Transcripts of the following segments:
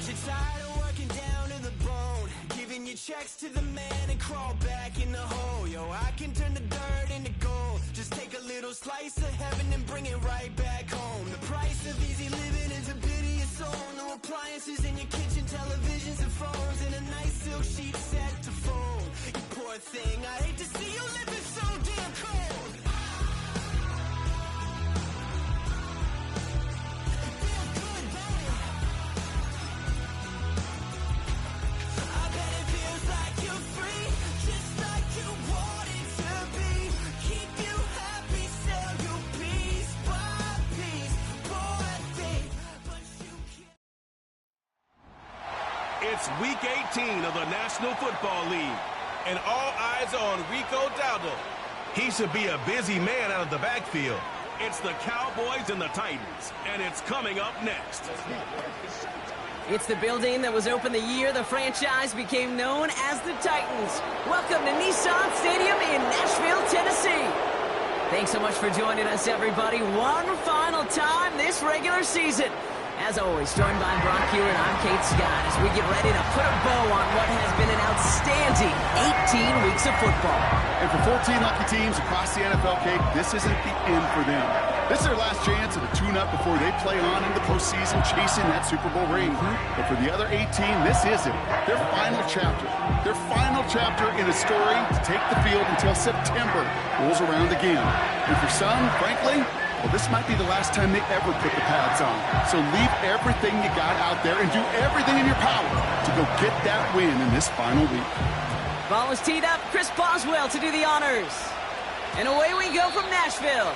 'Cause you're tired of working down to the bone, giving your checks to the man and crawl back in the hole. Yo, I can turn the dirt into gold. Just take a little slice of heaven and bring it right back home. The price of easy living is a bit of your soul. No appliances in your kitchen, televisions and phones, and a nice silk sheet set to fold. You poor thing, I hate to see you living so damn cold. It's week 18 of the National Football League, and all eyes are on Rico Dowdle. He should be a busy man out of the backfield. It's the Cowboys and the Titans, and it's coming up next. It's the building that was open the year the franchise became known as the Titans. Welcome to Nissan Stadium in Nashville, Tennessee. Thanks so much for joining us, everybody. One final time this regular season. As always, joined by Brock Hewitt, I'm Kate Scott as we get ready to put a bow on what has been an outstanding 18 weeks of football. And for 14 lucky teams across the NFL, Kate, this isn't the end for them. This is their last chance at a tune-up before they play on in the postseason chasing that Super Bowl ring. But for the other 18, this is it. Their final chapter. Their final chapter in a story to take the field until September rolls around again. And for some, frankly, well, this might be the last time they ever put the pads on. So leave everything you got out there and do everything in your power to go get that win in this final week. Ball is teed up. Chris Boswell to do the honors. And away we go from Nashville.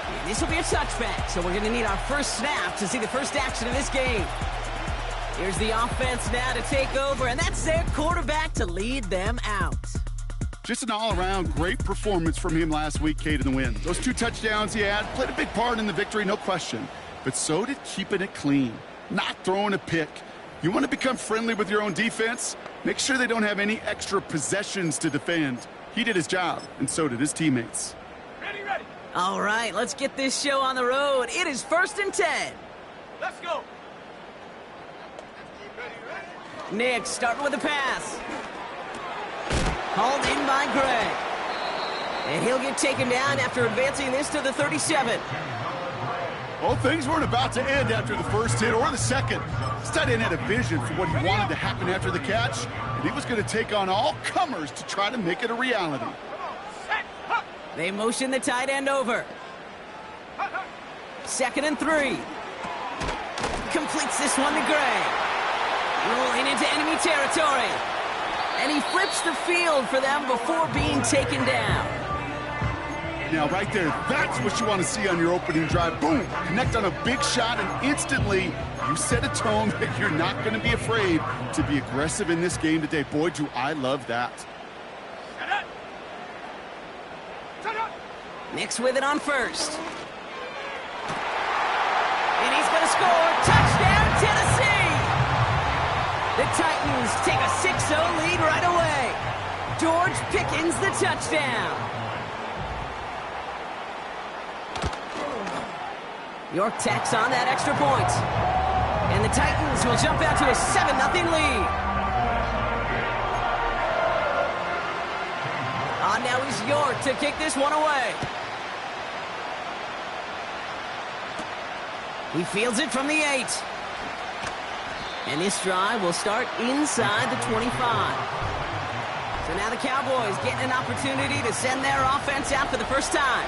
And this will be a touchback, so we're going to need our first snap to see the first action of this game. Here's the offense now to take over, and that's their quarterback to lead them out. Just an all-around great performance from him last week, Kate, in the win. Those 2 touchdowns he had played a big part in the victory, no question. But so did keeping it clean, not throwing a pick. You want to become friendly with your own defense? Make sure they don't have any extra possessions to defend. He did his job, and so did his teammates. Ready. All right, let's get this show on the road. It is 1st and 10. Let's go. Nick starting with the pass. Hauled in by Gray. And he'll get taken down after advancing this to the 37. Well, things weren't about to end after the first hit or the second. This tight end had a vision for what he wanted to happen after the catch, and he was going to take on all comers to try to make it a reality. They motion the tight end over. 2nd and 3. Completes this one to Gray. Rolling into enemy territory. And he flips the field for them before being taken down. Now, right there, that's what you want to see on your opening drive. Boom! Connect on a big shot, and instantly you set a tone that you're not going to be afraid to be aggressive in this game today. Boy, do I love that. Nick's with it on first. And he's going to score. Touchdown, Tennessee! The Titans take a 6-0 lead right away. George Pickens the touchdown. York tacks on that extra point. And the Titans will jump out to a 7-0 lead. Now is York to kick this one away. He fields it from the 8. And this drive will start inside the 25. So now the Cowboys getting an opportunity to send their offense out for the first time.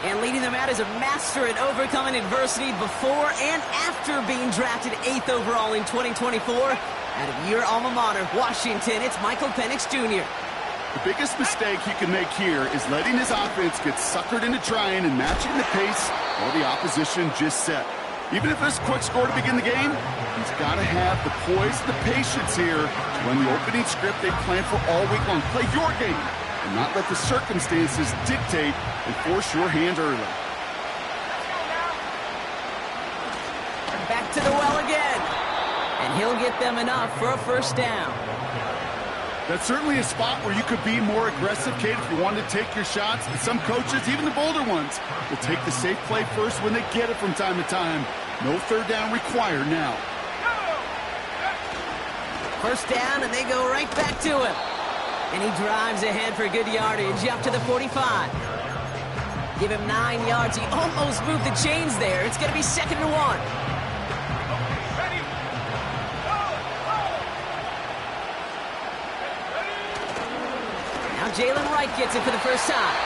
And leading them out as a master at overcoming adversity before and after being drafted 8th overall in 2024. Out of your alma mater, Washington, it's Michael Penix Jr. The biggest mistake he can make here is letting his offense get suckered into trying and matching the pace while the opposition just set. Even if it's a quick score to begin the game, he's got to have the poise and the patience here to run the opening script they planned for all week long. Play your game and not let the circumstances dictate and force your hand early. Back to the well again. And he'll get them enough for a first down. That's certainly a spot where you could be more aggressive, Kate, if you wanted to take your shots. And some coaches, even the bolder ones, will take the safe play first when they get it from time to time. No third down required now. First down, and they go right back to him. And he drives ahead for good yardage up to the 45. Give him 9 yards. He almost moved the chains there. It's going to be 2nd and 1. Now Jalen Wright gets it for the first time.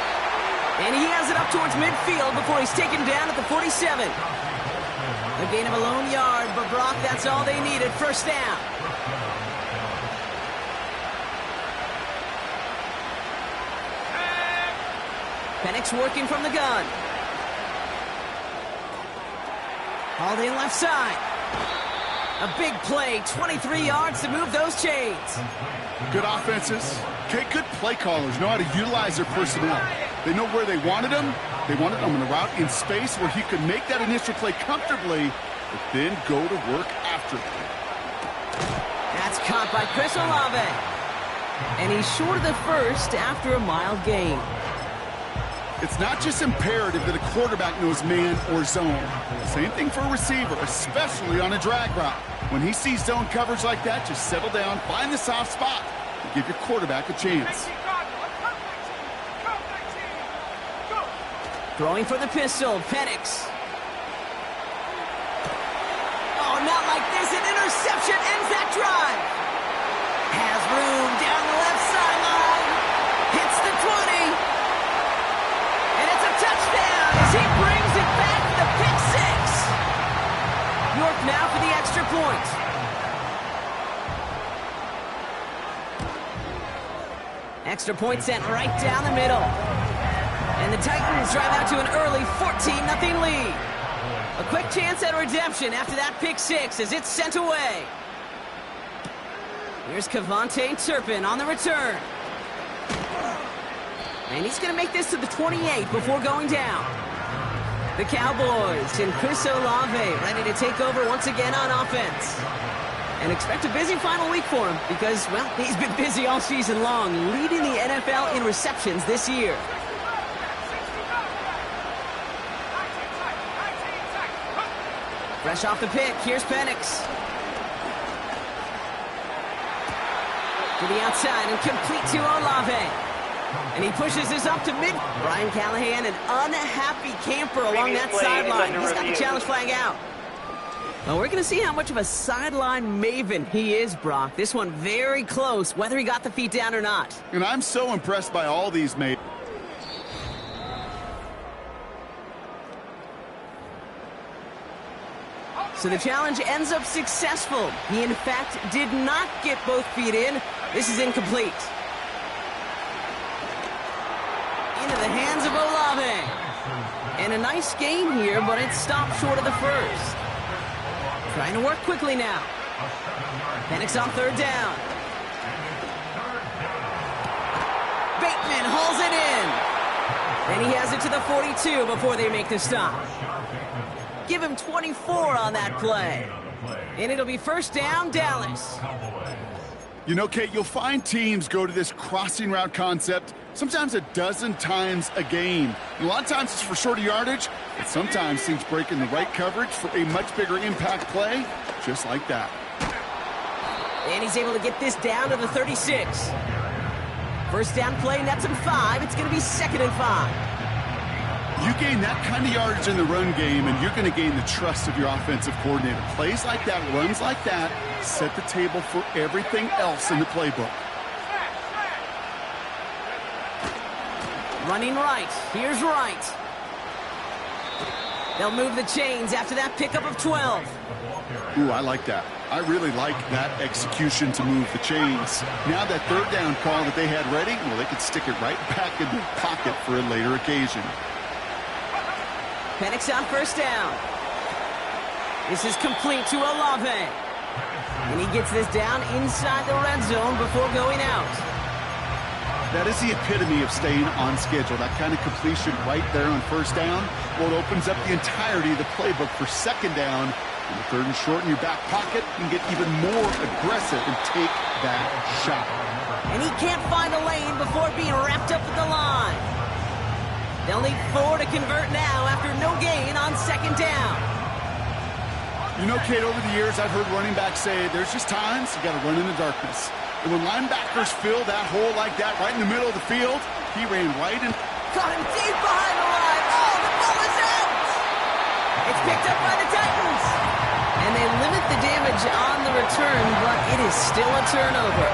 And he has it up towards midfield before he's taken down at the 47. A gain of a lone yard, but Brock, that's all they needed. First down. Penix working from the gun. Hauled in left side. A big play, 23 yards to move those chains. Good offenses. Okay, good play callers know how to utilize their personnel. They know where they wanted them. They wanted them in a route in space where he could make that initial play comfortably, but then go to work after it. That's caught by Chris Olave. And he's short of the first after a mild gain. It's not just imperative that a quarterback knows man or zone. Same thing for a receiver, especially on a drag route. When he sees zone coverage like that, just settle down, find the soft spot, and give your quarterback a chance. Throwing for the pistol, Penix. Oh, not like this. An interception ends that drive. Has room down the left sideline. Hits the 20. And it's a touchdown as he brings it back for the pick six. York now for the extra point. Extra point sent right down the middle. And the Titans drive out to an early 14-0 lead. A quick chance at redemption after that pick six as it's sent away. Here's Kevontae Turpin on the return. And he's going to make this to the 28 before going down. The Cowboys and Chris Olave ready to take over once again on offense. And expect a busy final week for him because, well, he's been busy all season long, leading the NFL in receptions this year. Fresh off the pick, here's Penix. To the outside and complete to Olave. And he pushes this up to mid. Brian Callahan, an unhappy camper along that sideline. He's got the challenge flag out. Well, we're going to see how much of a sideline maven he is, Brock. This one very close, whether he got the feet down or not. And I'm so impressed by all these mavens. So the challenge ends up successful. He, in fact, did not get both feet in. This is incomplete. Into the hands of Olave. And a nice gain here, but it stopped short of the first. Trying to work quickly now. Penix on third down. Bateman hauls it in. And he has it to the 42 before they make the stop. Give him 24 on that play. And it'll be first down, Dallas. You know, Kate, you'll find teams go to this crossing route concept sometimes a dozen times a game. And a lot of times it's for shorter yardage, but sometimes teams break in the right coverage for a much bigger impact play, just like that. And he's able to get this down to the 36. First down play, nets him 5. It's going to be 2nd and 5. You gain that kind of yardage in the run game, and you're going to gain the trust of your offensive coordinator. Plays like that, runs like that, set the table for everything else in the playbook. Running right. Here's Wright. They'll move the chains after that pickup of 12. Ooh, I like that. I really like that execution to move the chains. Now that third down call that they had ready, well, they could stick it right back in the pocket for a later occasion. Penix on first down. This is complete to Olave. And he gets this down inside the red zone before going out. That is the epitome of staying on schedule. That kind of completion right there on first down. Well, it opens up the entirety of the playbook for second down. And the third and short in your back pocket, you can get even more aggressive and take that shot. And he can't find a lane before being wrapped up at the line. They'll need 4 to convert now after no gain on second down. You know, Kate, over the years, I've heard running backs say there's just times you got to run in the darkness. And when linebackers fill that hole like that right in the middle of the field, he ran right in. Got him deep behind the line. Oh, the ball is out. It's picked up by the Titans. And they limit the damage on the return, but it is still a turnover.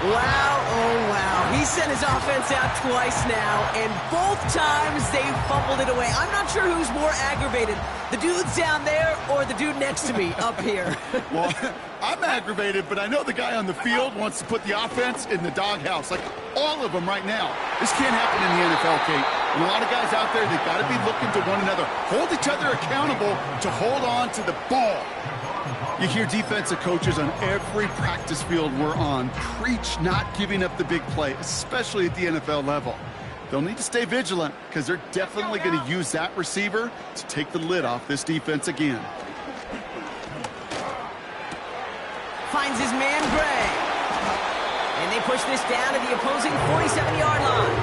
Wow, oh wow. He sent his offense out twice now, and both times they fumbled it away. I'm not sure who's more aggravated, the dudes down there or the dude next to me up here. Well, I'm aggravated, but I know the guy on the field wants to put the offense in the doghouse, like all of them right now. This can't happen in the NFL, Kate. And a lot of guys out there, they've got to be looking to one another, hold each other accountable to hold on to the ball. You hear defensive coaches on every practice field we're on preach not giving up the big play, especially at the NFL level. They'll need to stay vigilant because they're definitely going to use that receiver to take the lid off this defense again. Finds his man Gray. And they push this down to the opposing 47-yard line.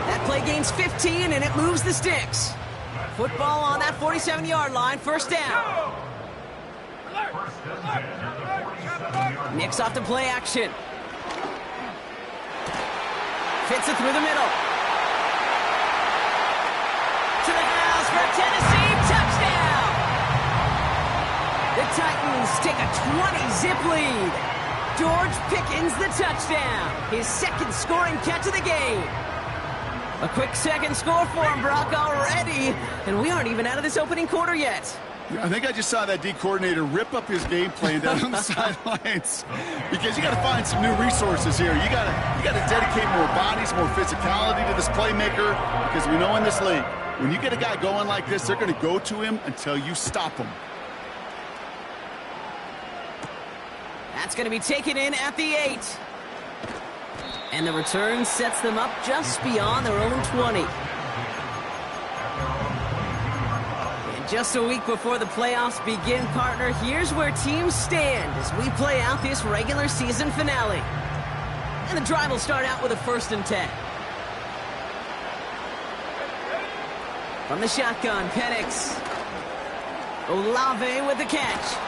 That play gains 15, and it moves the sticks. Football on that 47-yard line, first down. Nicks off the play action. Fits it through the middle. To the house for a Tennessee touchdown. The Titans take a 20-zip lead. George Pickens the touchdown. His second scoring catch of the game. A quick second score for him, Brock, already. And we aren't even out of this opening quarter yet. I think I just saw that D coordinator rip up his game plan down on the sidelines because you got to find some new resources here. You got to dedicate more bodies, more physicality to this playmaker because we know in this league, when you get a guy going like this, they're going to go to him until you stop him. That's going to be taken in at the 8. And the return sets them up just beyond their own 20. Just a week before the playoffs begin, partner, here's where teams stand as we play out this regular season finale. And the drive will start out with a 1st and 10. From the shotgun, Penix. Olave with the catch.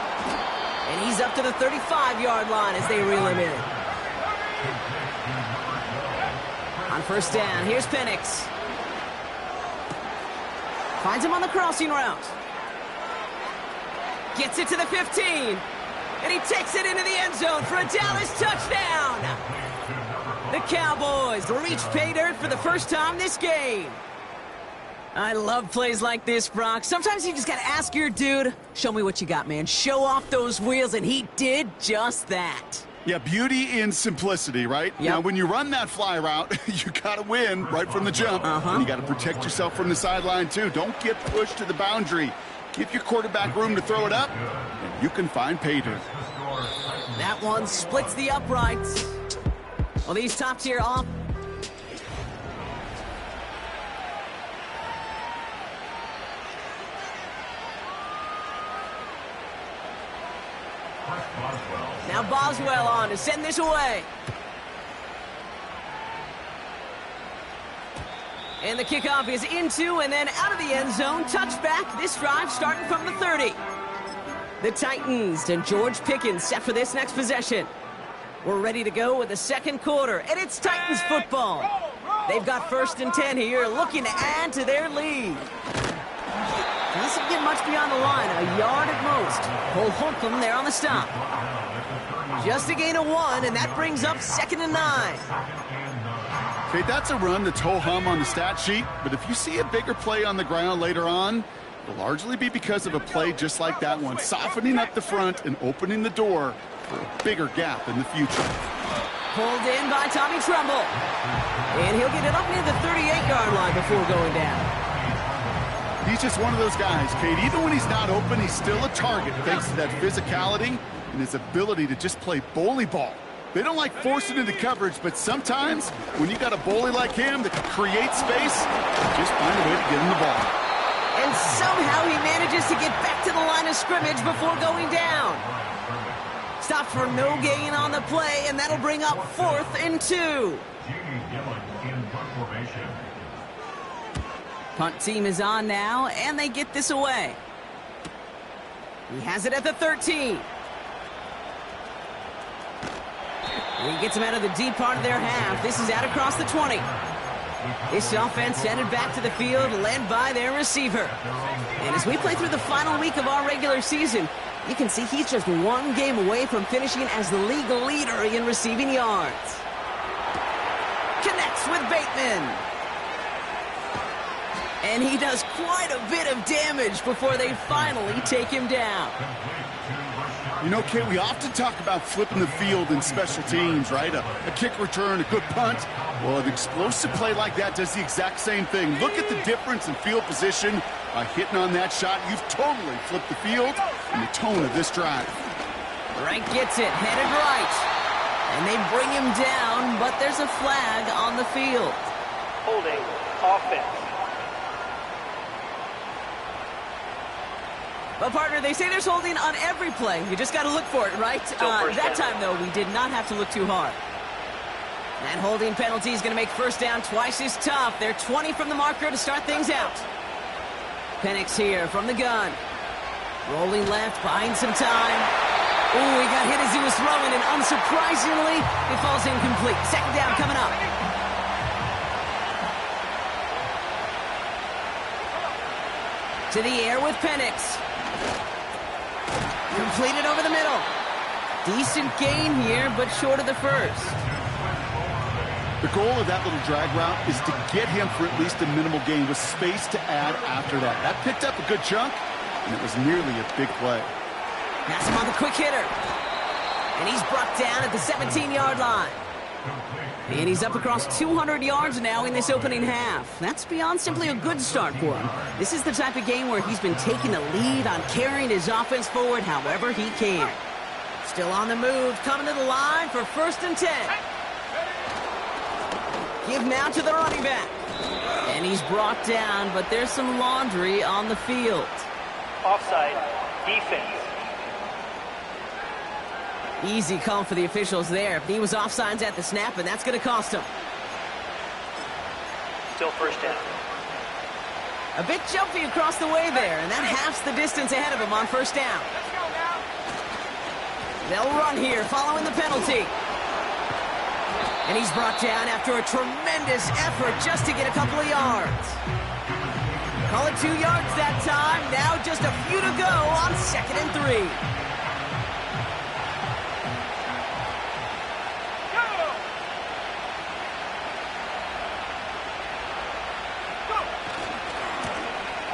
And he's up to the 35-yard line as they reel him in. On 1st down, here's Penix. Finds him on the crossing route. Gets it to the 15. And he takes it into the end zone for a Dallas touchdown. The Cowboys reach pay dirt for the first time this game. I love plays like this, Brock. Sometimes you just got to ask your dude, show me what you got, man. Show off those wheels, and he did just that. Yeah, beauty in simplicity, right? Yep. Now, when you run that fly route, you got to win right from the jump. And you got to protect yourself from the sideline, too. Don't get pushed to the boundary. Give your quarterback room to throw it up, and you can find pay dirt. That one splits the uprights. Well, these top-tier off. Now Boswell on to send this away. And the kickoff is into and then out of the end zone. Touchback. This drive starting from the 30. The Titans and George Pickens set for this next possession. We're ready to go with the second quarter, and it's Titans football. They've got 1st and 10 here, looking to add to their lead. Doesn't get much beyond the line, a yard at most. Cole Holcomb there on the stop. Just a gain of 1, and that brings up 2nd and 9. Okay, that's a run that's ho-hum on the stat sheet, but if you see a bigger play on the ground later on, it'll largely be because of a play just like that one, softening up the front and opening the door for a bigger gap in the future. Pulled in by Tommy Tremble. And he'll get it up near the 38-yard line before going down. He's just one of those guys, Kate. Even when he's not open, he's still a target thanks to that physicality and his ability to just play bully ball. They don't like forcing into coverage, but sometimes when you got a bully like him that can create space, just find a way to get him the ball. And somehow he manages to get back to the line of scrimmage before going down. Stop for no gain on the play, and that'll bring up 4th and 2. Punt team is on now, and they get this away. He has it at the 13. And he gets him out of the deep part of their half. This is out across the 20. This offense headed back to the field, led by their receiver. And as we play through the final week of our regular season, you can see he's just one game away from finishing as the league leader in receiving yards. Connects with Bateman. And he does quite a bit of damage before they finally take him down. You know, Kate, we often talk about flipping the field in special teams, right? A kick return, a good punt. Well, an explosive play like that does the exact same thing. Look at the difference in field position. By hitting on that shot, you've totally flipped the field and the tone of this drive. Wright gets it, headed right. And they bring him down, but there's a flag on the field. Holding offense. But, partner, they say there's holding on every play. You just got to look for it, right? That time, though, we did not have to look too hard. That holding penalty is going to make first down twice as tough. They're 20 from the marker to start things out. Penix here from the gun. Rolling left, buying some time. Ooh, he got hit as he was throwing, and unsurprisingly, it falls incomplete. Second down coming up. To the air with Penix. Completed over the middle. Decent gain here, but short of the first. The goal of that little drag route is to get him for at least a minimal gain with space to add after that. That picked up a good chunk, and it was nearly a big play. Pass him on the quick hitter. And he's brought down at the 17-yard line. And he's up across 200 yards now in this opening half. That's beyond simply a good start for him. This is the type of game where he's been taking the lead on carrying his offense forward however he can. Still on the move, coming to the line for 1st and 10. Give now to the running back. And he's brought down, but there's some laundry on the field. Offside, defense. Easy call for the officials there. He was offsides at the snap, and that's going to cost him. Still first down. A bit jumpy across the way there, and that halves the distance ahead of him on first down. They'll run here following the penalty. And he's brought down after a tremendous effort just to get a couple of yards. Call it 2 yards that time. Now just a few to go on 2nd and 3.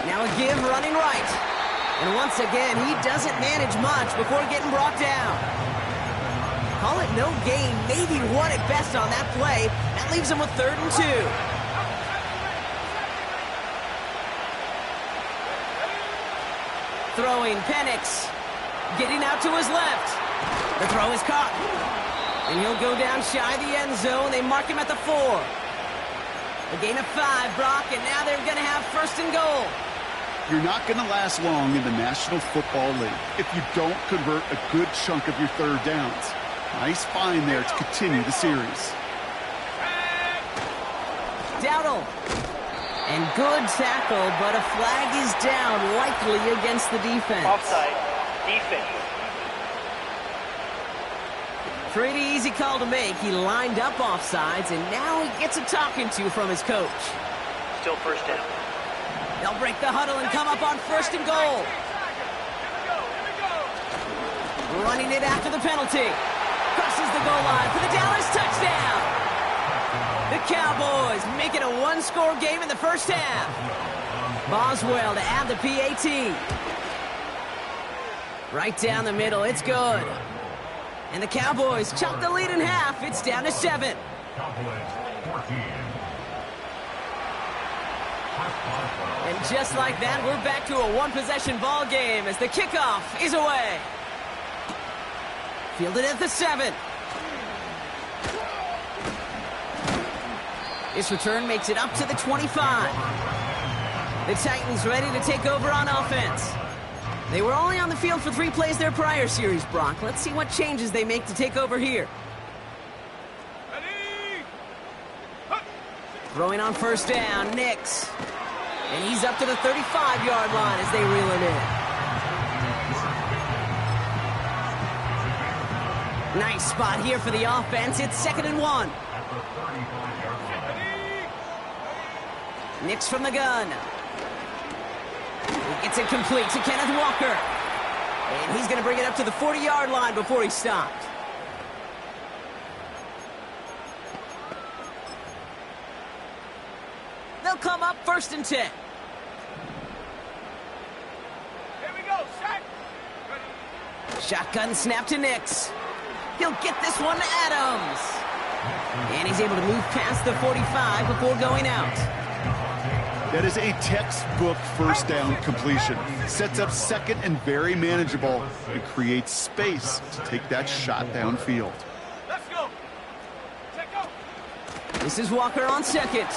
Now a give running right. And once again, he doesn't manage much before getting brought down. Call it no gain, maybe one at best on that play. That leaves him with 3rd and 2. Throwing Penix. Getting out to his left. The throw is caught. And he'll go down shy of the end zone. They mark him at the 4. A gain of 5, Brock, and now they're going to have 1st and goal. You're not going to last long in the National Football League if you don't convert a good chunk of your 3rd downs. Nice find there to continue the series. Dowdle. And good tackle, but a flag is down, likely against the defense. Offside, defense. Pretty easy call to make. He lined up offsides, and now he gets a talking to from his coach. Still first down. They'll break the huddle and come up on 1st and goal. Running it after the penalty. Crosses the goal line for the Dallas touchdown. The Cowboys make it a 1-score game in the first half. Boswell to add the PAT. Right down the middle, it's good. And the Cowboys chop the lead in half. It's down to 7. And just like that, we're back to a one-possession ball game as the kickoff is away. Fielded at the 7. This return makes it up to the 25. The Titans ready to take over on offense. They were only on the field for 3 plays their prior series, Brock. Let's see what changes they make to take over here. Throwing on first down, Nix. And he's up to the 35-yard line as they reel it in. Nice spot here for the offense. It's 2nd and 1. Nix from the gun. He gets it complete to Kenneth Walker. And he's going to bring it up to the 40-yard line before he stopped. They'll come up 1st and 10. Here we go, sack. Shotgun snap to Nix. He'll get this one to Adams. And he's able to move past the 45 before going out. That is a textbook first down completion. Sets up 2nd and very manageable and creates space to take that shot downfield. Let's go. Check go. This is Walker on 2nd.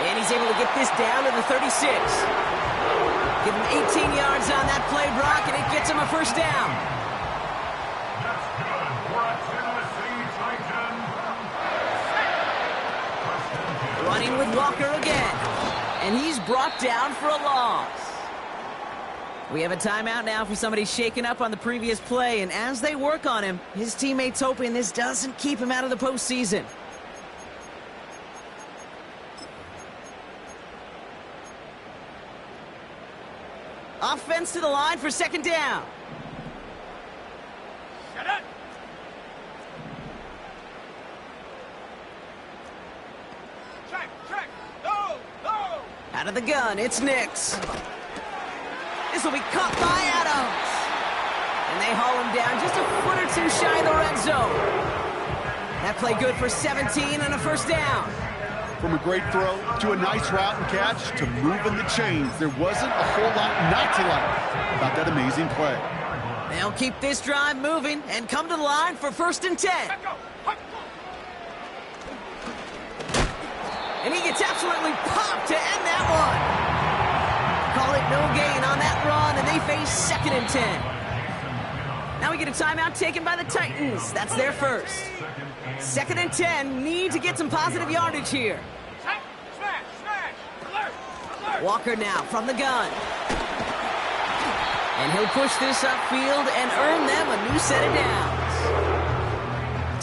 And he's able to get this down to the 36. Give him 18 yards on that play, Brock, and it gets him a 1st down. That's good for a Tennessee Titan. Running with Walker again. And he's brought down for a loss. We have a timeout now for somebody shaken up on the previous play, and as they work on him, his teammates hoping this doesn't keep him out of the postseason. Offense to the line for 2nd down. Shut up. Track. Go. Out of the gun, it's Nix. This will be caught by Adams. And they haul him down just a foot or two shy of the red zone. That play good for 17 and a 1st down. From a great throw to a nice route and catch to moving the chains, there wasn't a whole lot not to like about that amazing play. They'll keep this drive moving and come to the line for 1st and 10. And he gets absolutely popped to end that one. Call it no gain on that run, and they face 2nd and 10. Now we get a timeout taken by the Titans. That's their first. 2nd and 10, need to get some positive yardage here. Smash. Alert. Walker now from the gun. And he'll push this upfield and earn them a new set of downs.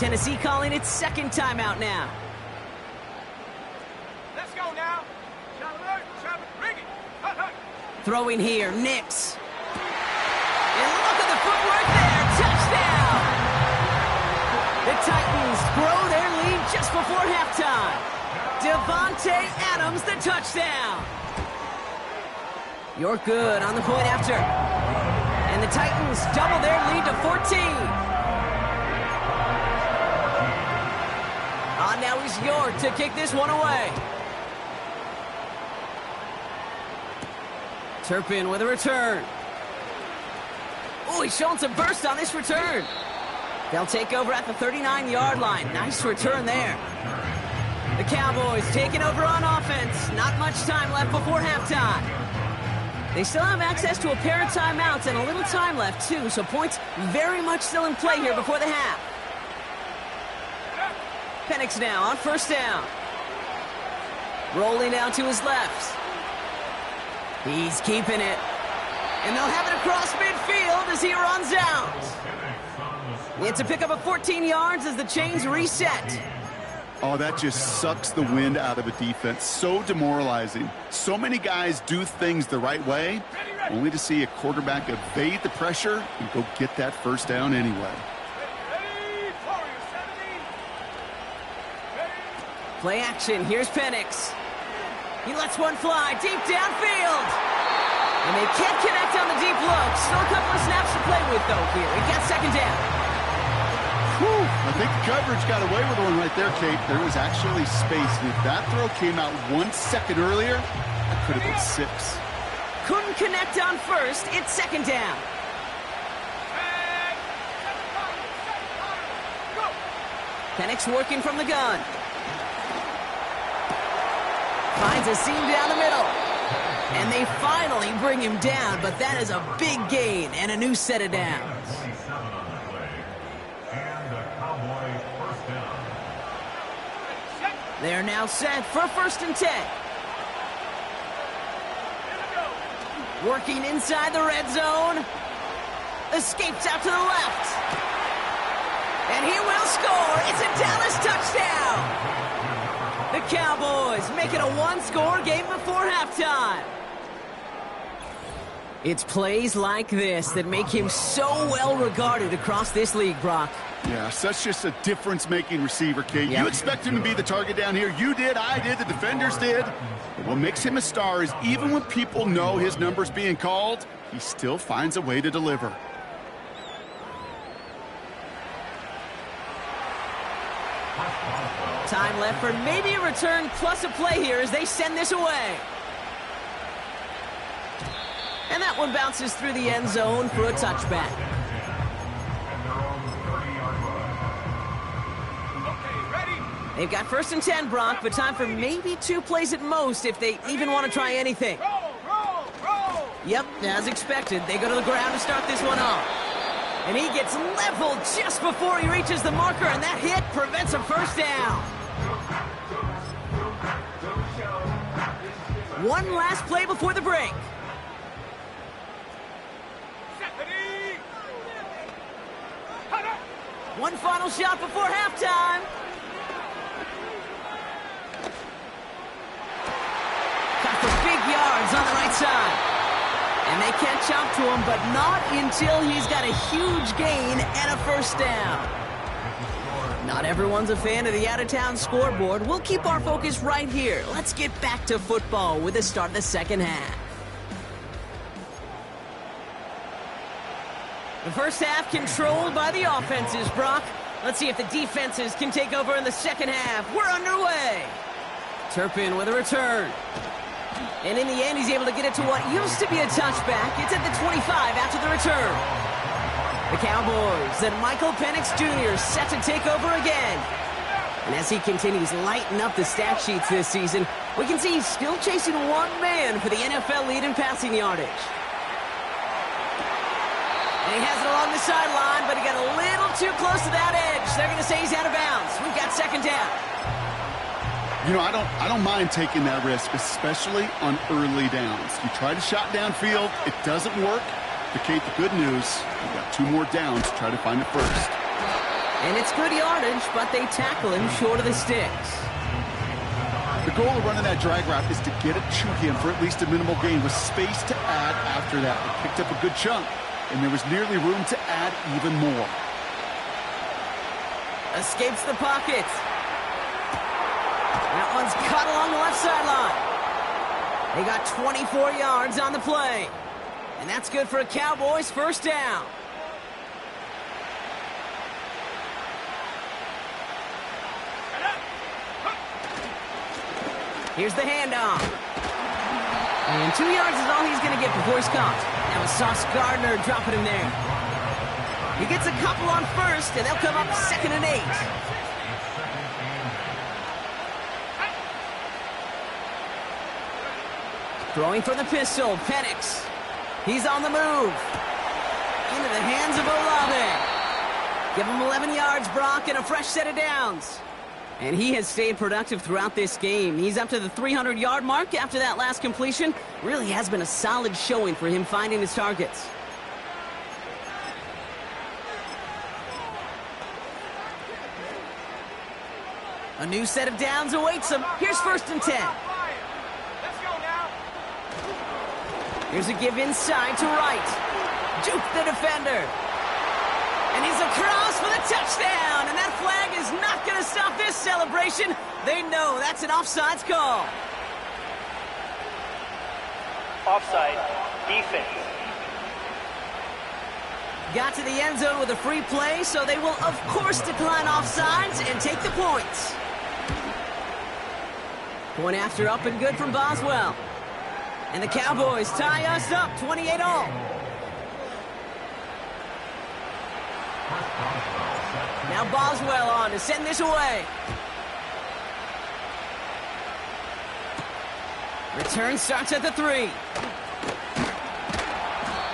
Tennessee calling its 2nd timeout now. Let's go now. Chop it. Bring it. Hut. Throwing here, Nix. And look at the footwork there. Touchdown! The Titans grow their lead just before halftime. Devontae Adams, the touchdown. You're good on the point after. And the Titans double their lead to 14. Now is York to kick this one away. Turpin with a return. Oh, he's showing some burst on this return. They'll take over at the 39-yard line. Nice return there. The Cowboys taking over on offense. Not much time left before halftime. They still have access to a pair of timeouts and a little time left, too, so points very much still in play here before the half. Penix now on 1st down. Rolling out to his left. He's keeping it. And they'll have it across midfield as he runs out. It's a pickup of 14 yards as the chains reset. Oh, that just sucks the wind out of a defense. So demoralizing. So many guys do things the right way, only to see a quarterback evade the pressure and go get that 1st down anyway. Play action. Here's Penix. He lets one fly deep downfield. And they can't connect on the deep look. Still a couple of snaps to play with, though, here. He got 2nd down. Whew, I think the coverage got away with one right there, Kate. There was actually space. And if that throw came out 1 second earlier, that could have been 6. Couldn't connect on 1st. It's 2nd down. Penix working from the gun. Finds a seam down the middle. And they finally bring him down, but that is a big gain and a new set of downs. They're now set for 1st and 10. Working inside the red zone. Escapes out to the left. And he will score. It's a Dallas touchdown. The Cowboys make it a one-score game before halftime. It's plays like this that make him so well regarded across this league, Brock. Yeah, such just a difference-making receiver, Kate. Yep. You expect him to be the target down here. You did, I did, the defenders did. But what makes him a star is even when people know his number's being called, he still finds a way to deliver. Time left for maybe a return plus a play here as they send this away. And that one bounces through the end zone for a touchback. They've got 1st and 10, Brock, but time for maybe 2 plays at most if they even want to try anything. Yep, as expected, they go to the ground to start this one off. And he gets leveled just before he reaches the marker, and that hit prevents a first down. One last play before the break. One final shot before halftime. Got for big yards on the right side. And they catch up to him, but not until he's got a huge gain and a first down. Not everyone's a fan of the out-of-town scoreboard. We'll keep our focus right here. Let's get back to football with the start of the second half. The first half controlled by the offenses, Brock. Let's see if the defenses can take over in the second half. We're underway. Turpin with a return. And in the end, he's able to get it to what used to be a touchback. It's at the 25 after the return. The Cowboys and Michael Penix Jr. set to take over again. And as he continues lighting up the stat sheets this season, we can see he's still chasing one man for the NFL lead in passing yardage. And he has it along the sideline, but he got a little too close to that edge. They're going to say he's out of bounds. We've got second down. You know, I don't mind taking that risk, especially on early downs. You try to shot downfield, it doesn't work. But Kate, the good news, you've got 2 more downs to try to find it first. And it's good yardage, but they tackle him short of the sticks. The goal of running that drag route is to get it to him for at least a minimal gain with space to add after that. They picked up a good chunk, and there was nearly room to add even more. Escapes the pocket. That one's cut along the left sideline. They got 24 yards on the play. And that's good for a Cowboys first down. Here's the handoff. And 2 yards is all he's going to get before he's caught. That was Sauce Gardner dropping him there. He gets a couple on first, and they'll come up 2nd and 8. Throwing for the pistol, Penix. He's on the move. Into the hands of Olave. Give him 11 yards, Brock, and a fresh set of downs. And he has stayed productive throughout this game. He's up to the 300-yard mark after that last completion. Really has been a solid showing for him finding his targets. A new set of downs awaits him. Here's 1st and 10. Here's a give inside to right. Juke the defender. And he's across for the touchdown. And that flag is not going to stop this celebration. They know that's an offsides call. Offside. Defense. Got to the end zone with a free play, so they will, of course, decline offsides and take the points. Point after up and good from Boswell. And the Cowboys tie us up 28-all. Now Boswell on to send this away. Return starts at the 3.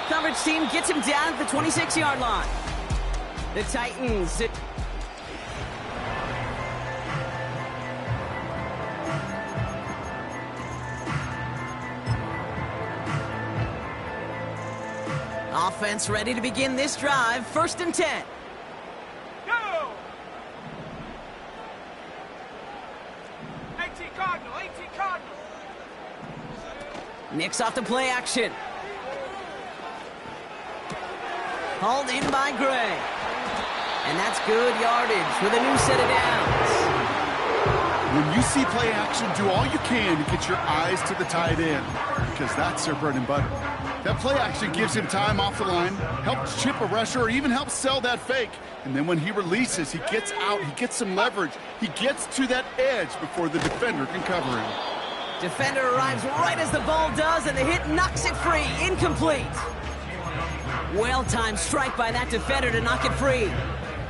Coverage team gets him down at the 26-yard line. The Titans... Offense ready to begin this drive. 1st and 10. Go! 18 Cardinal, 18 Cardinal. Nix off the play action. Hauled in by Gray. And that's good yardage with a new set of downs. When you see play action, do all you can to get your eyes to the tight end, because that's their bread and butter. That play action gives him time off the line, helps chip a rusher, or even helps sell that fake. And then when he releases, he gets out, he gets some leverage. He gets to that edge before the defender can cover him. Defender arrives right as the ball does, and the hit knocks it free. Incomplete. Well-timed strike by that defender to knock it free.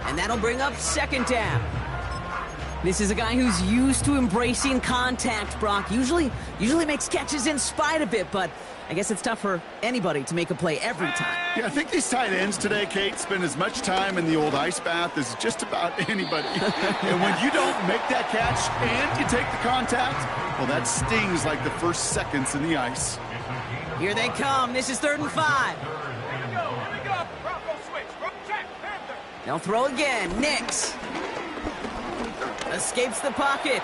And that'll bring up 2nd down. This is a guy who's used to embracing contact, Brock. Usually makes catches in spite of it, but I guess it's tough for anybody to make a play every time. Yeah, I think these tight ends today, Kate, spend as much time in the old ice bath as just about anybody. And when you don't make that catch and you take the contact, well, that stings like the first seconds in the ice. Here they come. This is 3rd and 5. Here we go. Bronco switch. Check. Panther. They'll throw again. Nix escapes the pocket.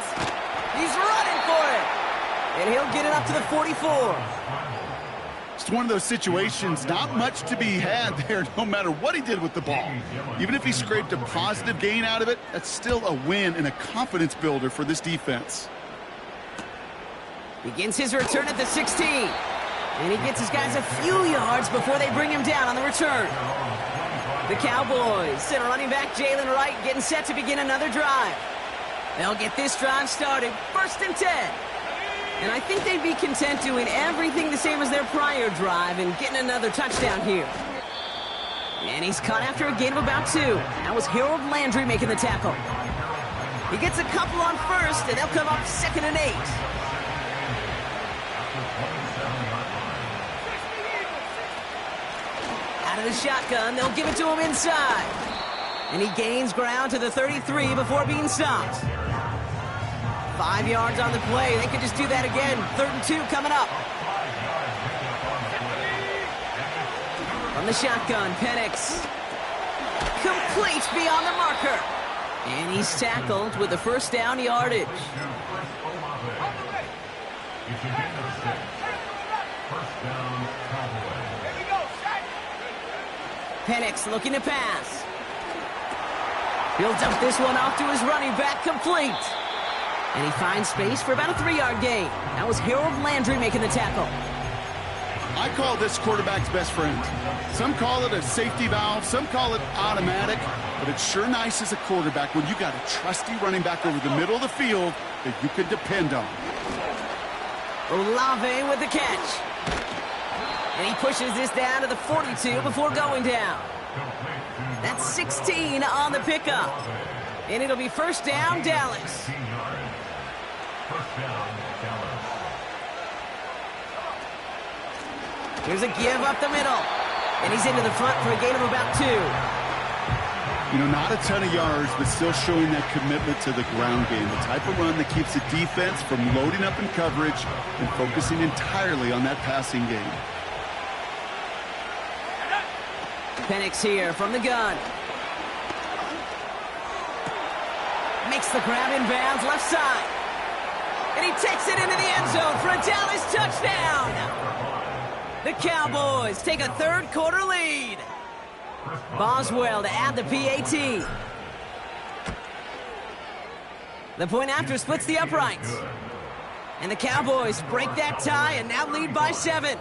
He's running for it. And he'll get it up to the 44. It's one of those situations, not much to be had there, no matter what he did with the ball. Even if he scraped a positive gain out of it, that's still a win and a confidence builder for this defense. Begins his return at the 16. And he gets his guys a few yards before they bring him down on the return. The Cowboys send running back Jalen Wright getting set to begin another drive. They'll get this drive started. 1st and 10. And I think they'd be content doing everything the same as their prior drive and getting another touchdown here. And he's caught after a gain of about 2. That was Harold Landry making the tackle. He gets a couple on 1st, and they'll come up 2nd and 8. Out of the shotgun, they'll give it to him inside. And he gains ground to the 33 before being stopped. 5 yards on the play. They could just do that again. 3rd and 2 coming up. From the shotgun, Penix. Complete beyond the marker. And he's tackled with the 1st down yardage. Penix looking to pass. He'll dump this one off to his running back, complete. And he finds space for about a 3-yard gain. That was Harold Landry making the tackle. I call this quarterback's best friend. Some call it a safety valve, some call it automatic, but it's sure nice as a quarterback when you got a trusty running back over the middle of the field that you can depend on. Olave with the catch. And he pushes this down to the 42 before going down. That's 16 on the pickup. And it'll be 1st down, Dallas. Here's a give up the middle. And he's into the front for a gain of about 2. You know, not a ton of yards, but still showing that commitment to the ground game. The type of run that keeps the defense from loading up in coverage and focusing entirely on that passing game. Penix here from the gun. Makes the grab in bounds left side. And he takes it into the end zone for a Dallas touchdown. The Cowboys take a 3rd quarter lead. Boswell to add the PAT. The point after splits the uprights. And the Cowboys break that tie and now lead by 7.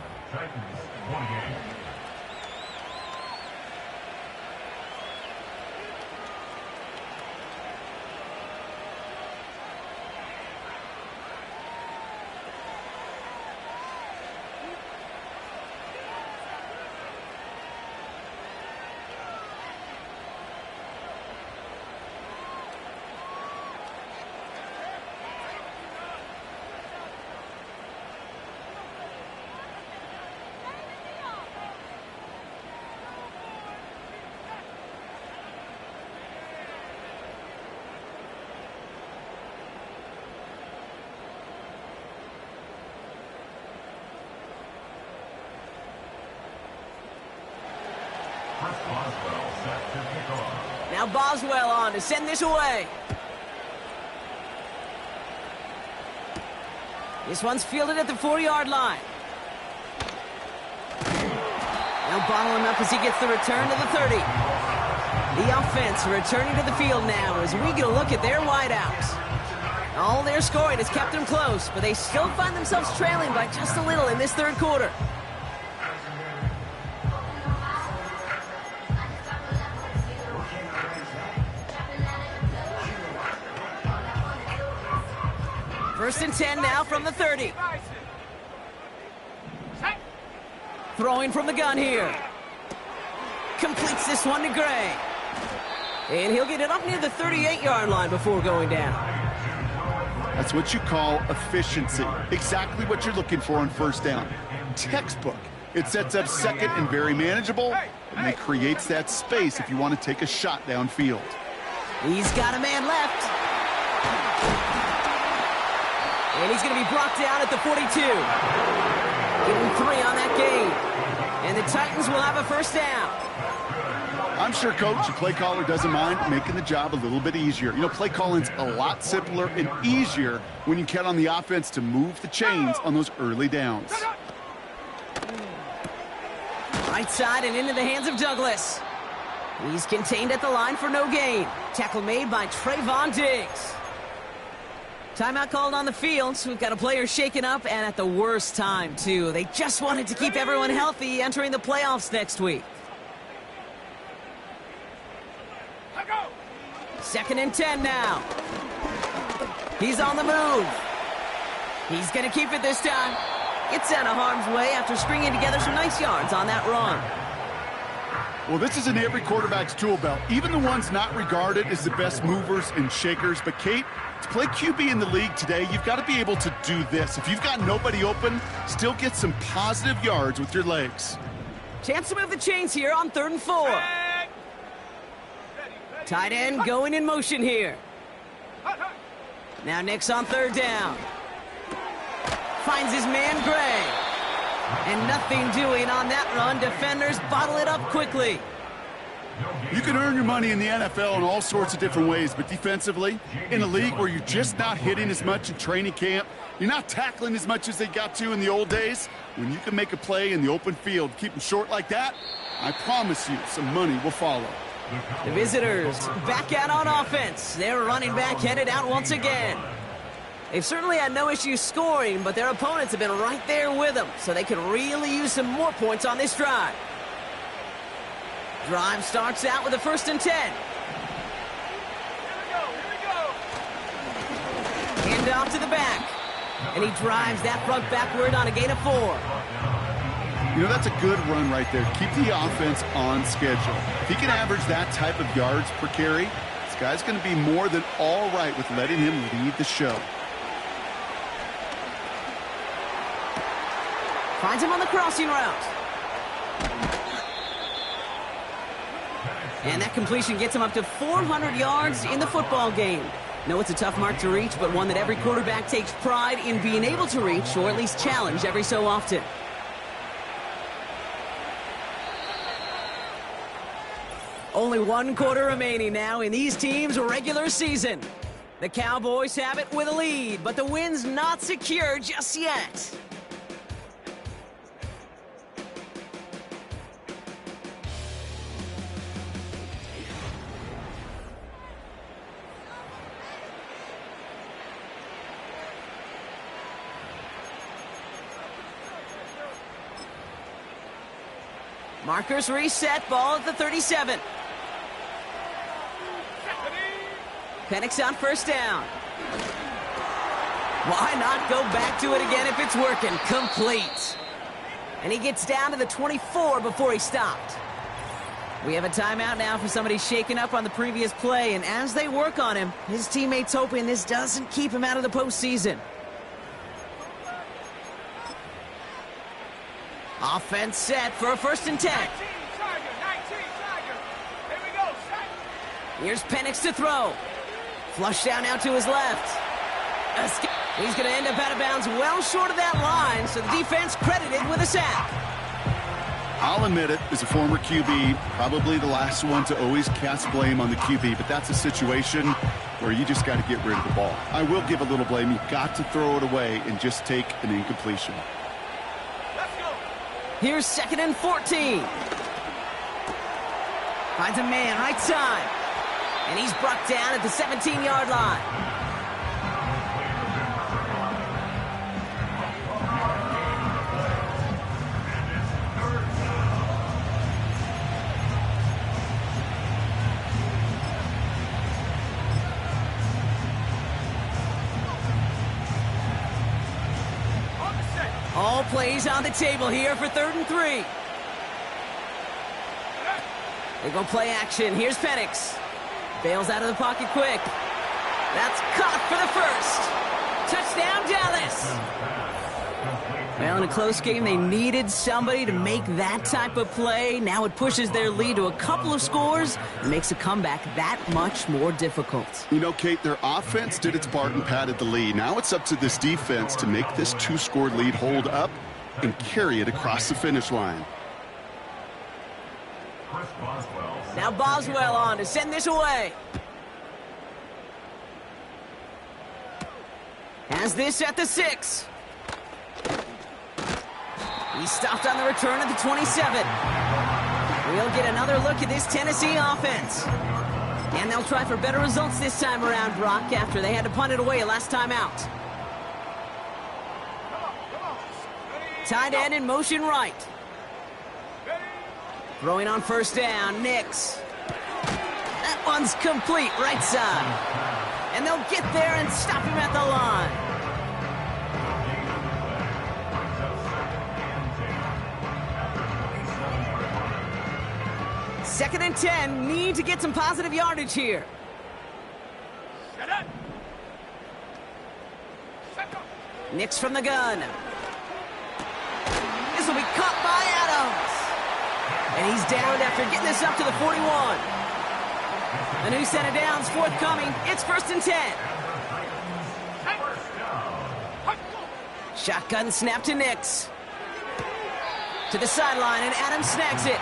Now Boswell on to send this away. This one's fielded at the 4-yard line. Now bottle him up as he gets the return to the 30. The offense returning to the field now as we get a look at their wideouts. All their scoring has kept them close, but they still find themselves trailing by just a little in this third quarter. First and 10 now from the 30. Throwing from the gun here. Completes this one to Gray. And he'll get it up near the 38-yard line before going down. That's what you call efficiency. Exactly what you're looking for on first down. Textbook. It sets up second and very manageable, and it creates that space if you want to take a shot downfield. He's got a man left. And he's going to be brought down at the 42. Give him 3 on that game. And the Titans will have a first down. I'm sure coach and play caller doesn't mind making the job a little bit easier. You know, play calling's a lot simpler and easier when you count on the offense to move the chains on those early downs. Right side and into the hands of Douglas. He's contained at the line for no gain. Tackle made by Trayvon Diggs. Timeout called on the field, so we've got a player shaken up, and at the worst time, too. They just wanted to keep everyone healthy entering the playoffs next week. Second and 10 now. He's on the move. He's going to keep it this time. Gets out of harm's way after stringing together some nice yards on that run. Well, this is in every quarterback's tool belt, even the ones not regarded as the best movers and shakers. But, Kate, to play QB in the league today, you've got to be able to do this. If you've got nobody open, still get some positive yards with your legs. Chance to move the chains here on 3rd and 4. Tight end going in motion here. Now Nick's on 3rd down. Finds his man Gray. And nothing doing on that run. Defenders bottle it up quickly. You can earn your money in the NFL in all sorts of different ways, but defensively, in a league where you're just not hitting as much in training camp, you're not tackling as much as they got to in the old days, when you can make a play in the open field, keep them short like that, I promise you some money will follow. The visitors back out on offense. Their running back headed out once again. They've certainly had no issues scoring, but their opponents have been right there with them, so they could really use some more points on this drive. Drive starts out with a 1st and 10. Hand off to the back. And he drives that front backward on a gain of 4. You know, that's a good run right there. Keep the offense on schedule. If he can average that type of yards per carry, this guy's going to be more than all right with letting him lead the show. Finds him on the crossing route. And that completion gets him up to 400 yards in the football game. No, it's a tough mark to reach, but one that every quarterback takes pride in being able to reach, or at least challenge every so often. Only 1 quarter remaining now in these teams' regular season. The Cowboys have it with a lead, but the win's not secure just yet. Markers reset, ball at the 37. Penix on 1st down. Why not go back to it again if it's working? Complete. And he gets down to the 24 before he stopped. We have a timeout now for somebody shaken up on the previous play, and as they work on him, his teammates hoping this doesn't keep him out of the postseason. Offense set for a 1st and 10. Here's Penix to throw. Flush down now to his left. He's going to end up out of bounds well short of that line, so the defense credited with a sack. I'll admit it, as a former QB, probably the last one to always cast blame on the QB, but that's a situation where you just got to get rid of the ball. I will give a little blame. You've got to throw it away and just take an incompletion. Let's go. Here's 2nd and 14. Finds a man, right side. And he's brought down at the 17-yard line. All plays on the table here for 3rd and 3. They go play action. Here's Penix. Bails out of the pocket quick. That's caught for the first. Touchdown, Dallas. Well, in a close game, they needed somebody to make that type of play. Now it pushes their lead to a couple of scores and makes a comeback that much more difficult. You know, Kate, their offense did its part and padded the lead. Now it's up to this defense to make this 2-score lead hold up and carry it across the finish line. Now Boswell on to send this away. Has this at the 6. He's stopped on the return at the 27. We'll get another look at this Tennessee offense. And they'll try for better results this time around, Brock, after they had to punt it away last time out. Tight end in motion right. Throwing on 1st down, Nix. That one's complete, right side. And they'll get there and stop him at the line. 2nd and 10, need to get some positive yardage here. Nix from the gun. This will be caught by Adams. And he's down after getting this up to the 41. A new set of downs forthcoming. It's 1st and 10. Shotgun snap to Nix. To the sideline, and Adams snags it.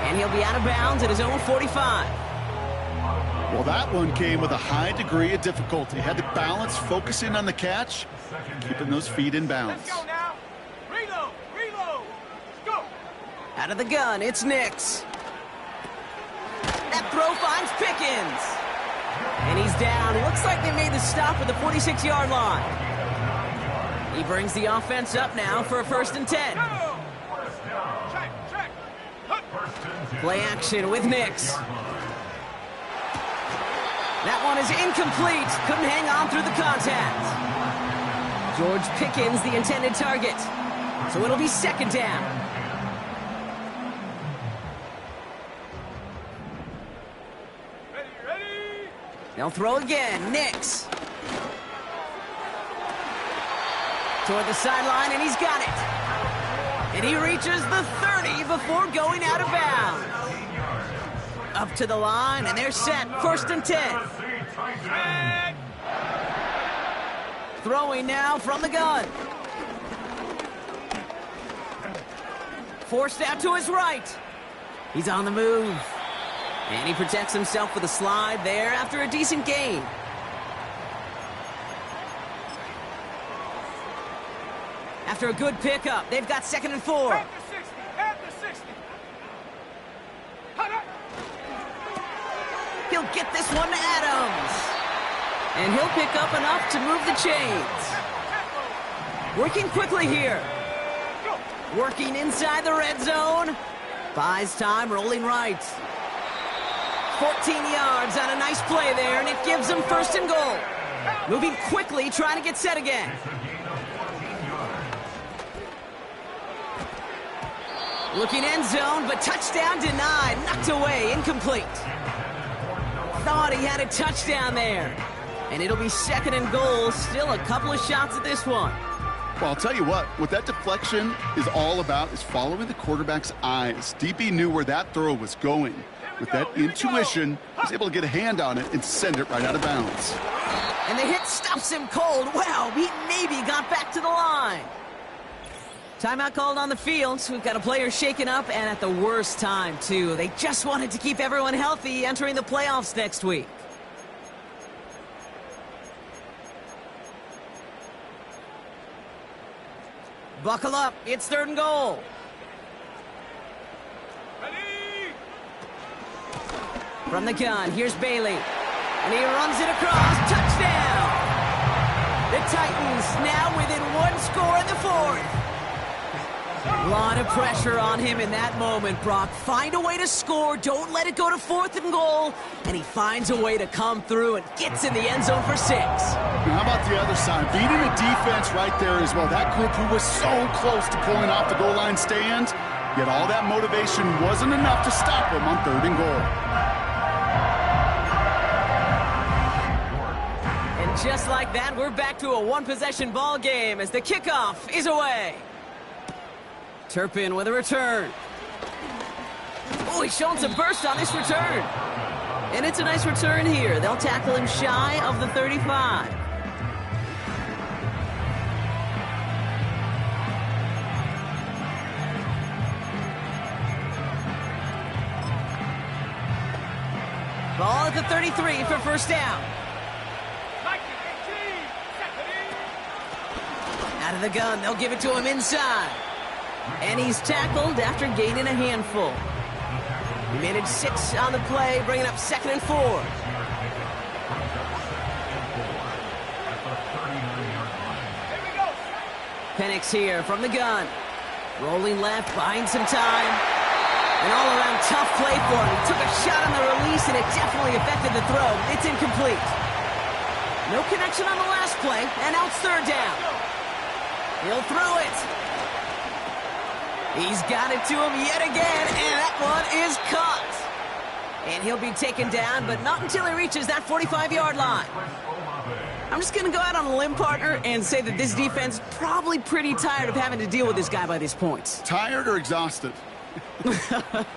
And he'll be out of bounds at his own 45. Well, that one came with a high degree of difficulty. Had to balance, focusing on the catch, keeping those feet in bounds. Let's go now. Reload. Let's go. Out of the gun, it's Nix. That throw finds Pickens. And he's down. It looks like they made the stop at the 46-yard line. He brings the offense up now for a 1st and 10. Check. Play action with Nix. That one is incomplete. Couldn't hang on through the contact. George Pickens, the intended target. So it'll be 2nd down. Ready. They'll throw again. Nix. Toward the sideline, and he's got it. And he reaches the 30 before going out of bounds. Up to the line, and they're set. 1st and 10. Throwing now from the gun. Forced out to his right. He's on the move. And he protects himself with a slide there after a decent gain. After a good pickup, they've got 2nd and 4. At the 60. He'll get this one to Adams. And he'll pick up enough to move the chains. Working quickly here. Working inside the red zone. Buys time, rolling right. 14 yards on a nice play there, and it gives them 1st and goal. Moving quickly, trying to get set again. Looking end zone, but touchdown denied. Knocked away, incomplete. Thought he had a touchdown there. And it'll be 2nd and goal. Still a couple of shots at this one. Well, I'll tell you what that deflection is all about is following the quarterback's eyes. DB knew where that throw was going. With that intuition, he was able to get a hand on it and send it right out of bounds. And the hit stops him cold. Wow, he maybe got back to the line. Timeout called on the field. We've got a player shaken up, and at the worst time, too. They just wanted to keep everyone healthy entering the playoffs next week. Buckle up. It's 3rd and goal. Ready? From the gun, here's Bailey. And he runs it across. Touchdown! The Titans now within 1 score in the 4th. A lot of pressure on him in that moment, Brock. Find a way to score. Don't let it go to 4th and goal. And he finds a way to come through and gets in the end zone for 6. Now, how about the other side? Beating the defense right there as well. That group who was so close to pulling off the goal line stand, yet all that motivation wasn't enough to stop him on 3rd and goal. And just like that, we're back to a one-possession ball game as the kickoff is away. Turpin with a return. Oh, he's showing some burst on this return. And it's a nice return here. They'll tackle him shy of the 35. Ball at the 33 for first down. 19-18. Out of the gun, they'll give it to him inside. And he's tackled after gaining a handful. He managed 6 on the play, bringing up 2nd and 4. Penix here from the gun. Rolling left, buying some time. An all-around tough play for him. He took a shot on the release, and it definitely affected the throw. It's incomplete. No connection on the last play, and now it's 3rd down. He'll throw it. He's got it to him yet again, and that one is caught. And he'll be taken down, but not until he reaches that 45-yard line. I'm just going to go out on a limb, partner, and say that this defense is probably pretty tired of having to deal with this guy by this point. Tired or exhausted?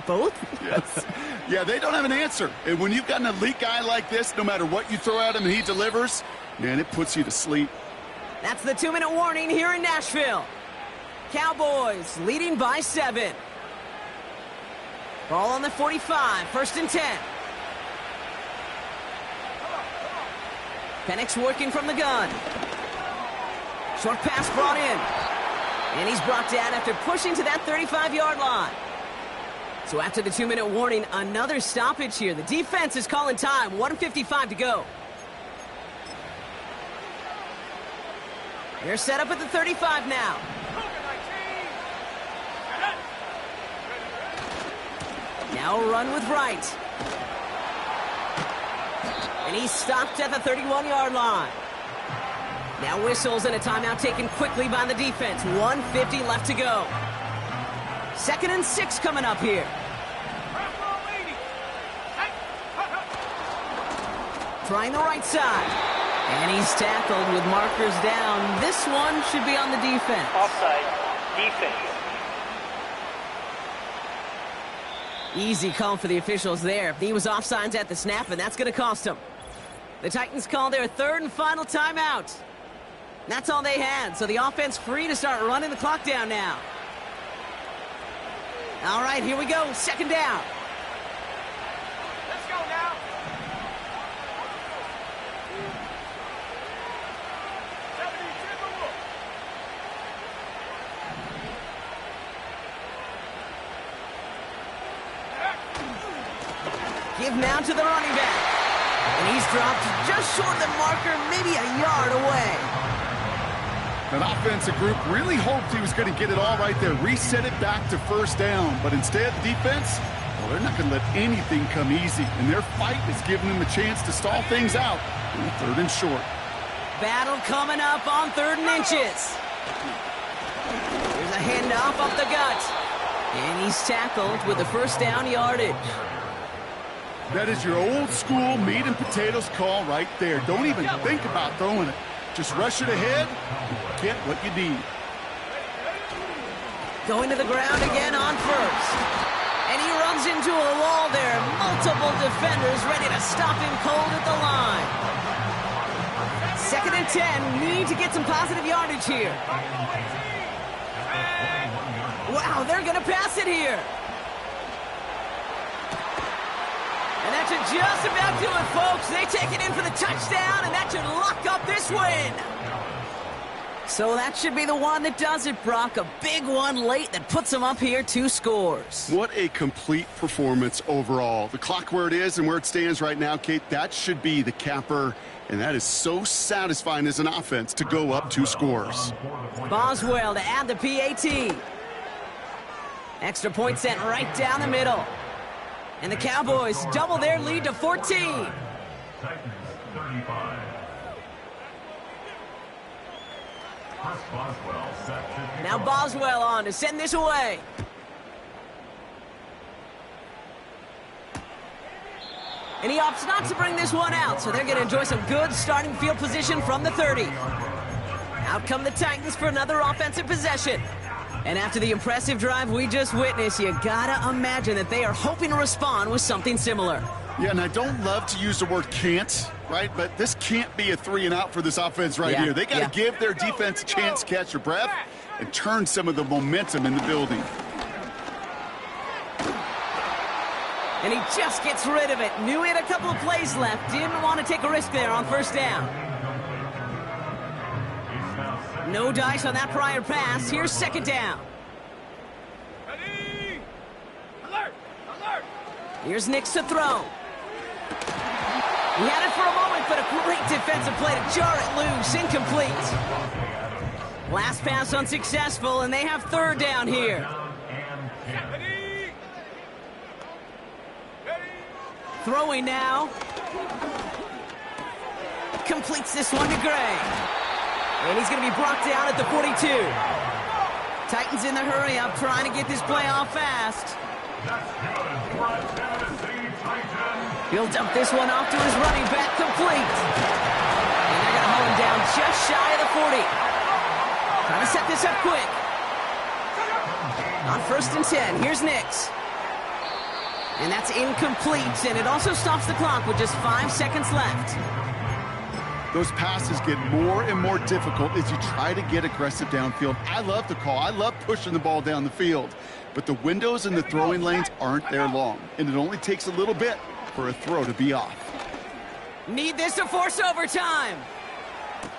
Both? Yes. Yeah, they don't have an answer. And when you've got an elite guy like this, no matter what you throw at him and he delivers, man, it puts you to sleep. That's the 2-minute warning here in Nashville. Cowboys leading by 7. Ball on the 45, 1st and 10. Penix working from the gun. Short pass brought in. And he's brought down after pushing to that 35-yard line. So after the 2-minute warning, another stoppage here. The defense is calling time, 1:55 to go. They're set up at the 35 now. Now a run with Wright. And he's stopped at the 31-yard line. Now whistles and a timeout taken quickly by the defense. 1:50 left to go. 2nd and 6 coming up here. Trying the right side. And he's tackled with markers down. This one should be on the defense. Offside. Defense. Easy call for the officials there. He was offsides at the snap, and that's going to cost him. The Titans call their 3rd and final timeout. That's all they had, so the offense free to start running the clock down now. All right, here we go. 2nd down. Let's go now. Give now to the running back. And he's dropped just short of the marker, maybe a yard away. That offensive group really hoped he was going to get it all right there, reset it back to 1st down. But instead, the defense, well, they're not going to let anything come easy. And their fight is giving them a chance to stall things out in 3rd and short. Battle coming up on 3rd and inches. Here's a handoff up the gut. And he's tackled with the 1st down yardage. That is your old school meat and potatoes call right there. Don't even think about throwing it. Just rush it ahead and get what you need. Going to the ground again on 1st. And he runs into a wall there. Multiple defenders ready to stop him cold at the line. 2nd and 10. Need to get some positive yardage here. Wow, they're going to pass it here. And that should just about do it, folks. They take it in for the touchdown, and that should lock up this win. So that should be the one that does it, Brock. A big one late that puts them up here 2 scores. What a complete performance overall. The clock where it is and where it stands right now, Kate, that should be the capper. And that is so satisfying as an offense to go up 2 scores. Boswell to add the PAT. Extra point sent right down the middle. And the Cowboys double their lead to 14. Titans 35. Chris Boswell set to kick Now off. Boswell on to send this away. And he opts not to bring this one out, so they're going to enjoy some good starting field position from the 30. Out come the Titans for another offensive possession. And after the impressive drive we just witnessed, you gotta imagine that they are hoping to respond with something similar. Yeah, and I don't love to use the word can't, right? But this can't be a 3 and out for this offense right here. They got to give their defense a chance to catch their breath and turn some of the momentum in the building. And he just gets rid of it. Knew he had a couple of plays left. Didn't want to take a risk there on first down. No dice on that prior pass. Here's second down. Ready! Alert! Alert! Here's Nix to throw. He had it for a moment, but a great defensive play to jar it loose. Incomplete. Last pass unsuccessful, and they have third down here. Ready! Ready! Throwing now. Completes this one to Gray. And he's going to be brought down at the 42. Titans in the hurry up, trying to get this play off fast. That's good for a Tennessee Titan. He'll dump this one off to his running back, complete. And they're going to hold him down just shy of the 40. Trying to set this up quick. On first and 10, here's Nix. And that's incomplete, and it also stops the clock with just 5 seconds left. Those passes get more and more difficult as you try to get aggressive downfield. I love the call. I love pushing the ball down the field. But the windows in the throwing lanes aren't there long, and it only takes a little bit for a throw to be off. Need this to force overtime.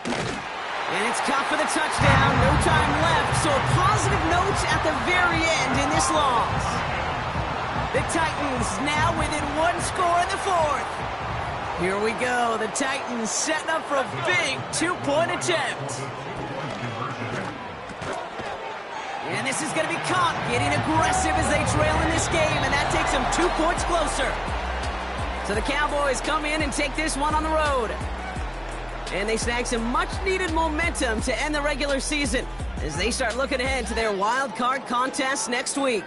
And it's caught for the touchdown. No time left, so a positive note at the very end in this loss. The Titans now within 1 score in the 4th. Here we go. The Titans setting up for a big 2-point attempt. And this is going to be caught, getting aggressive as they trail in this game, and that takes them 2 points closer. So the Cowboys come in and take this one on the road. And they snag some much-needed momentum to end the regular season as they start looking ahead to their wild card contest next week.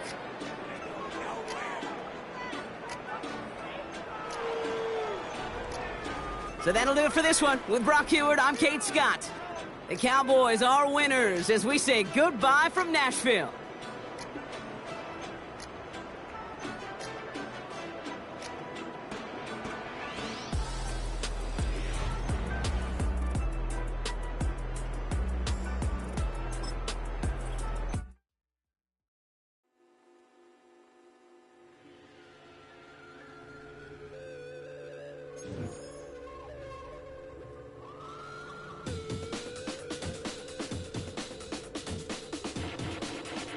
So that'll do it for this one. With Brock Heward, I'm Kate Scott. The Cowboys are winners as we say goodbye from Nashville.